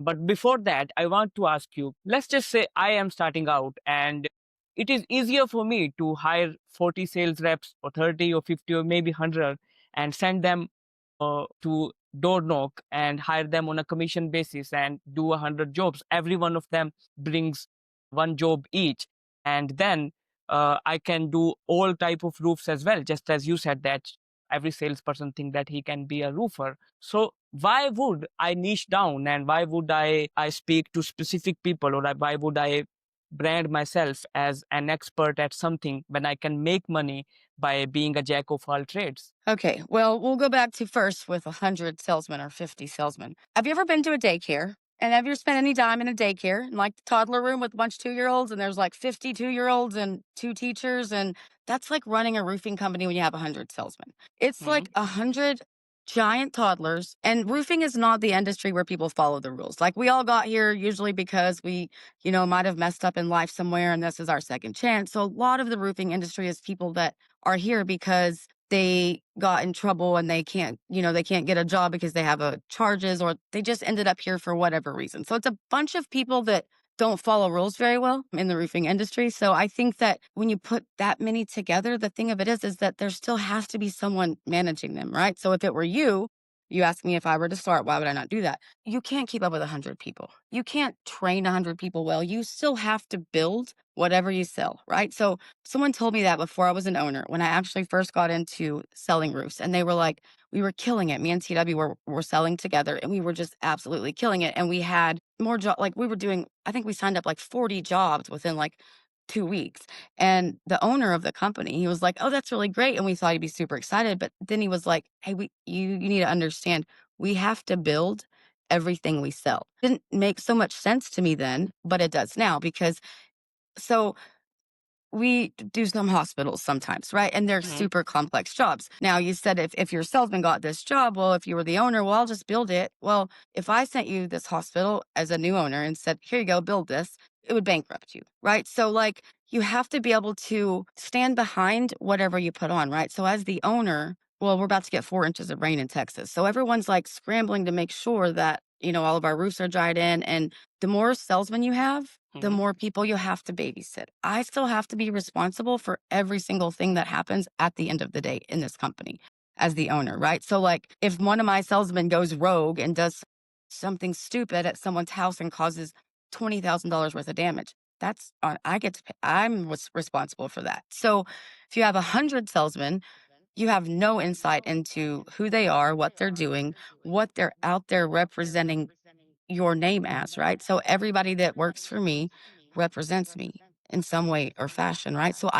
But before that, I want to ask you, let's just say I am starting out and it is easier for me to hire 40 sales reps or 30 or 50 or maybe 100 and send them to door knock and hire them on a commission basis and do 100 jobs. Every one of them brings one job each. And then I can do all type of roofs as well, just as you said that every salesperson think that he can be a roofer. So why would I niche down and why would I speak to specific people, or why would I brand myself as an expert at something when I can make money by being a jack of all trades? Okay, well, we'll go back to first with 100 salesmen or 50 salesmen. Have you ever been to a daycare? And have you ever spent any time in a daycare, in like the toddler room with a bunch of 2-year-olds, and there's like 52-year-olds and two teachers? And that's like running a roofing company when you have 100 salesmen. It's Hmm. like 100 giant toddlers. And roofing is not the industry where people follow the rules. Like we all got here usually because we, might have messed up in life somewhere and this is our second chance. So a lot of the roofing industry is people that are here because they got in trouble and they can't get a job because they have a charges, or they just ended up here for whatever reason. So it's a bunch of people that don't follow rules very well in the roofing industry. So I think that when you put that many together, the thing of it is that there still has to be someone managing them, right? So if it were you asked me if I were to start, why would I not do that? You can't keep up with 100 people. You can't train 100 people well. You still have to build whatever you sell, right? So someone told me that before I was an owner, when I actually first got into selling roofs, and they were like, we were killing it. Me and TW were selling together, and we were just absolutely killing it. And we had more job, like we were doing, I think we signed up like 40 jobs within like 2 weeks. And the owner of the company, he was like, oh, that's really great. And we thought he'd be super excited. But then he was like, hey, you need to understand, we have to build everything we sell. Didn't make so much sense to me then, but it does now because so we do some hospitals sometimes, right? And they're Hmm. super complex jobs. Now, you said if your salesman got this job, well, if you were the owner, well, I'll just build it. Well, if I sent you this hospital as a new owner and said, here you go, build this, it would bankrupt you, right? So, like, you have to be able to stand behind whatever you put on, right? So, as the owner, well, we're about to get 4 inches of rain in Texas. So, everyone's like scrambling to make sure that, all of our roofs are dried in. And the more salesmen you have, the Hmm. more people you have to babysit. I still have to be responsible for every single thing that happens at the end of the day in this company as the owner, right? So, like, if one of my salesmen goes rogue and does something stupid at someone's house and causes $20,000 worth of damage, that's on, I get to pay, responsible for that. So, if you have 100 salesmen, you have no insight into who they are, what they're doing, what they're out there representing your name as, right? So everybody that works for me represents me in some way or fashion, right? So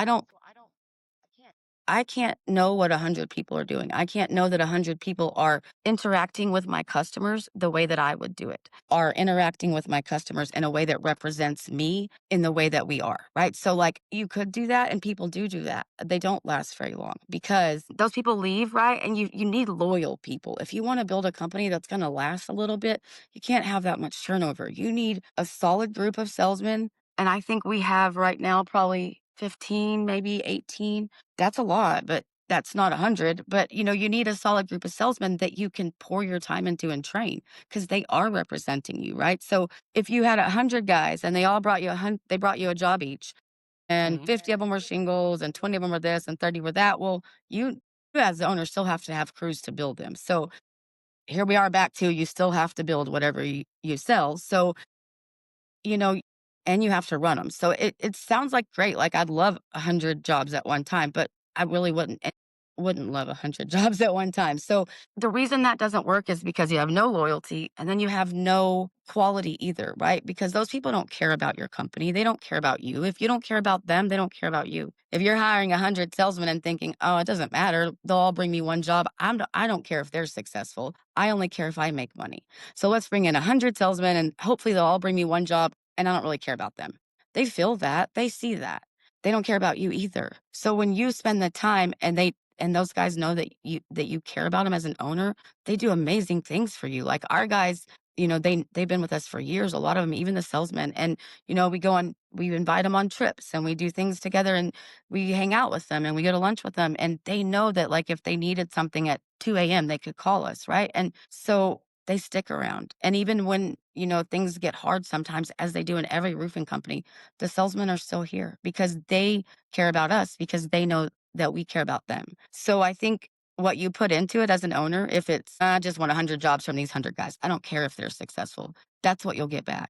I can't know what 100 people are doing. I can't know that 100 people are interacting with my customers the way that I would do it, are interacting with my customers in a way that represents me in the way that we are, right? So, like, you could do that, and people do that. They don't last very long because those people leave, right? And you need loyal people. If you want to build a company that's going to last a little bit, you can't have that much turnover. You need a solid group of salesmen. And I think we have right now probably 15, maybe 18. That's a lot, but that's not 100. But, you need a solid group of salesmen that you can pour your time into and train because they are representing you, right? So if you had 100 guys and they all brought you they brought you a job each, and Hmm. 50 of them were shingles and 20 of them were this and 30 were that, well, you as the owner still have to have crews to build them. So here we are back to, you still have to build whatever you sell. So, you know, and you have to run them. So it sounds like great. Like, I'd love 100 jobs at one time, but I really wouldn't love 100 jobs at one time. So the reason that doesn't work is because you have no loyalty and then you have no quality either, right? Because those people don't care about your company. They don't care about you. If you don't care about them, they don't care about you. If you're hiring 100 salesmen and thinking, oh, it doesn't matter, they'll all bring me one job. I don't care if they're successful. I only care if I make money. So let's bring in 100 salesmen and hopefully they'll all bring me one job, and I don't really care about them. They feel that. They see that. They don't care about you either. So when you spend the time and those guys know that you care about them as an owner, they do amazing things for you. Like our guys, they've been with us for years, a lot of them, even the salesmen. And we invite them on trips and we do things together and we hang out with them and we go to lunch with them. And they know that, like, if they needed something at 2 a.m., they could call us, right? And so they stick around. And even when, things get hard sometimes, as they do in every roofing company, the salesmen are still here because they care about us because they know that we care about them. So I think what you put into it as an owner, if it's, I just want 100 jobs from these 100 guys, I don't care if they're successful. That's what you'll get back.